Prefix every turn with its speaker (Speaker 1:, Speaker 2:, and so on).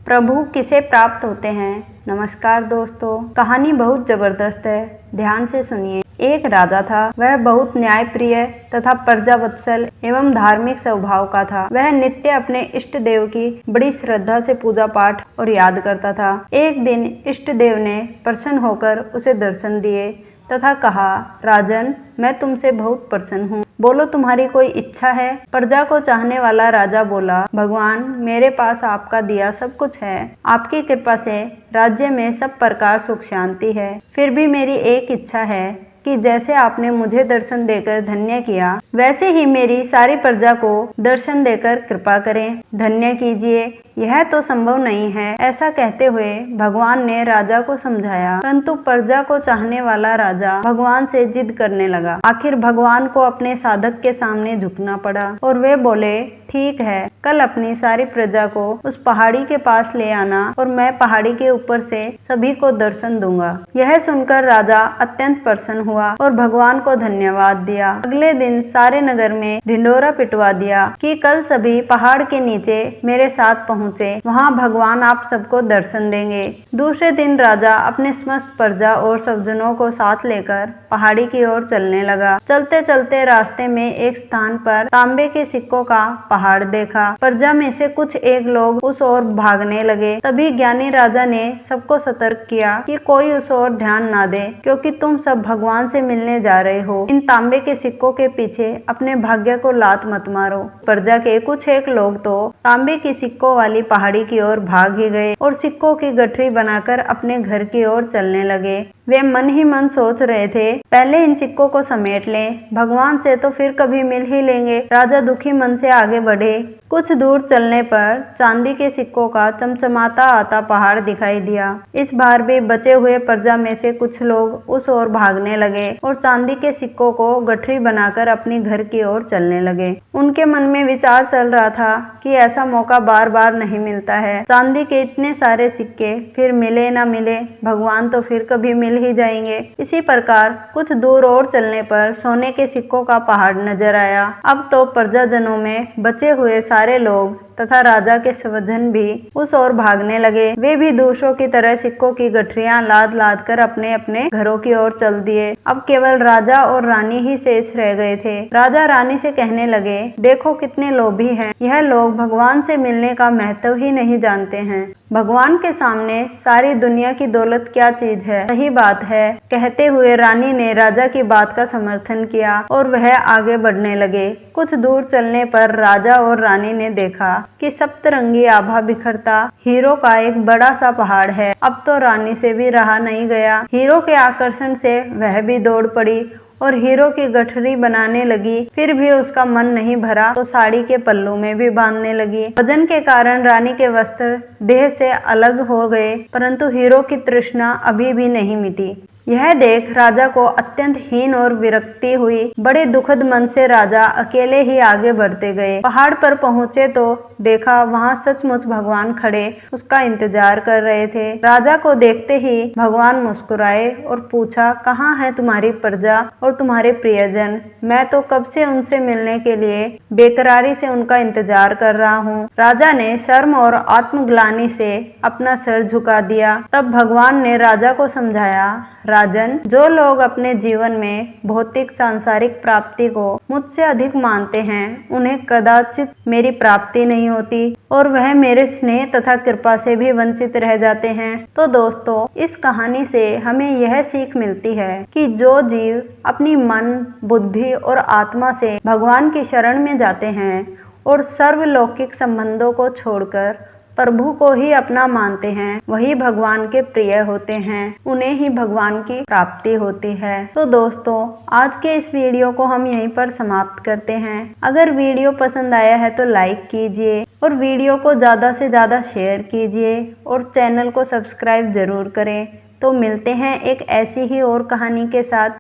Speaker 1: प्रभु किसे प्राप्त होते हैं। नमस्कार दोस्तों, कहानी बहुत जबरदस्त है, ध्यान से सुनिए। एक राजा था, वह बहुत न्यायप्रिय तथा प्रजावत्सल एवं धार्मिक स्वभाव का था। वह नित्य अपने इष्ट देव की बड़ी श्रद्धा से पूजा पाठ और याद करता था। एक दिन इष्ट देव ने प्रसन्न होकर उसे दर्शन दिए तथा कहा, राजन, मैं तुमसे बहुत प्रसन्न हूँ, बोलो तुम्हारी कोई इच्छा है। प्रजा को चाहने वाला राजा बोला, भगवान, मेरे पास आपका दिया सब कुछ है, आपकी कृपा से राज्य में सब प्रकार सुख शांति है। फिर भी मेरी एक इच्छा है कि जैसे आपने मुझे दर्शन देकर धन्य किया, वैसे ही मेरी सारी प्रजा को दर्शन देकर कृपा करें, धन्य कीजिए। यह तो संभव नहीं है। ऐसा कहते हुए भगवान ने राजा को समझाया, परंतु प्रजा को चाहने वाला राजा भगवान से जिद करने लगा। आखिर भगवान को अपने साधक के सामने झुकना पड़ा और वे बोले, ठीक है, कल अपनी सारी प्रजा को उस पहाड़ी के पास ले आना और मैं पहाड़ी के ऊपर से सभी को दर्शन दूंगा। यह सुनकर राजा अत्यंत प्रसन्न हुआ और भगवान को धन्यवाद दिया। अगले दिन सारे नगर में ढिंडोरा पिटवा दिया कि कल सभी पहाड़ के नीचे मेरे साथ पहुँचे, वहाँ भगवान आप सबको दर्शन देंगे। दूसरे दिन राजा अपने समस्त प्रजा और सज्जनों को साथ लेकर पहाड़ी की ओर चलने लगा। चलते चलते रास्ते में एक स्थान पर तांबे के सिक्कों का पहाड़ देखा। प्रजा में से कुछ एक लोग उस ओर भागने लगे। तभी ज्ञानी राजा ने सबको सतर्क किया कि कोई उस ओर ध्यान ना दे, क्योंकि तुम सब भगवान से मिलने जा रहे हो। इन तांबे के सिक्कों के पीछे अपने भाग्य को लात मत मारो। प्रजा के कुछ एक लोग तो तांबे की सिक्कों वाली पहाड़ी की ओर भाग ही गए और सिक्कों की गठरी बनाकर अपने घर की ओर चलने लगे। वे मन ही मन सोच रहे थे, पहले इन सिक्कों को समेट लें, भगवान से तो फिर कभी मिल ही लेंगे। राजा दुखी मन से आगे बढ़े। कुछ दूर चलने पर चांदी के सिक्कों का चमचमाता आता पहाड़ दिखाई दिया। इस बार भी बचे हुए प्रजा में से कुछ लोग उस ओर भागने लगे और चांदी के सिक्कों को गठरी बनाकर अपनी घर की ओर चलने लगे। उनके मन में विचार चल रहा था कि ऐसा मौका बार बार नहीं मिलता है। चांदी के इतने सारे सिक्के फिर मिले ना मिले, भगवान तो फिर कभी मिल ही जाएंगे। इसी प्रकार कुछ दूर और चलने पर सोने के सिक्कों का पहाड़ नजर आया। अब तो प्रजाजनों में बचे हुए सारे लोग तथा राजा के स्वजन भी उस ओर भागने लगे। वे भी दूसरों की तरह सिक्कों की गठरियां लाद लाद कर अपने अपने घरों की ओर चल दिए। अब केवल राजा और रानी ही शेष रह गए थे। राजा रानी से कहने लगे, देखो कितने लोभी हैं, यह लोग भगवान से मिलने का महत्व ही नहीं जानते हैं। भगवान के सामने सारी दुनिया की दौलत क्या चीज है। सही बात है। कहते हुए रानी ने राजा की बात का समर्थन किया और वह आगे बढ़ने लगे। कुछ दूर चलने पर राजा और रानी ने देखा कि सप्तरंगी आभा बिखरता हीरो का एक बड़ा सा पहाड़ है। अब तो रानी से भी रहा नहीं गया। हीरो के आकर्षण से वह भी दौड़ पड़ी और हीरो की गठरी बनाने लगी। फिर भी उसका मन नहीं भरा तो साड़ी के पल्लू में भी बांधने लगी। वजन के कारण रानी के वस्त्र देह से अलग हो गए, परंतु हीरो की तृष्णा अभी भी नहीं मिटी। यह देख राजा को अत्यंत हीन और विरक्ति हुई। बड़े दुखद मन से राजा अकेले ही आगे बढ़ते गए। पहाड़ पर पहुंचे तो देखा वहां सचमुच भगवान खड़े उसका इंतजार कर रहे थे। राजा को देखते ही भगवान मुस्कुराए और पूछा, कहाँ है तुम्हारी प्रजा और तुम्हारे प्रियजन? मैं तो कब से उनसे मिलने के लिए बेकरारी से उनका इंतजार कर रहा हूँ। राजा ने शर्म और आत्मग्लानि से अपना सर झुका दिया। तब भगवान ने राजा को समझाया, राजन, जो लोग अपने जीवन में भौतिक सांसारिक प्राप्ति को मुझसे अधिक मानते हैं, उन्हें कदाचित मेरी प्राप्ति नहीं होती और वह मेरे स्नेह तथा कृपा से भी वंचित रह जाते हैं। तो दोस्तों, इस कहानी से हमें यह सीख मिलती है कि जो जीव अपनी मन, बुद्धि और आत्मा से भगवान की शरण में जाते हैं और सर्वलौकिक संबंधों को छोड़कर प्रभु को ही अपना मानते हैं, वही भगवान के प्रिय होते हैं, उन्हें ही भगवान की प्राप्ति होती है। तो दोस्तों, आज के इस वीडियो को हम यहीं पर समाप्त करते हैं। अगर वीडियो पसंद आया है तो लाइक कीजिए और वीडियो को ज़्यादा से ज़्यादा शेयर कीजिए और चैनल को सब्सक्राइब जरूर करें। तो मिलते हैं एक ऐसी ही और कहानी के साथ।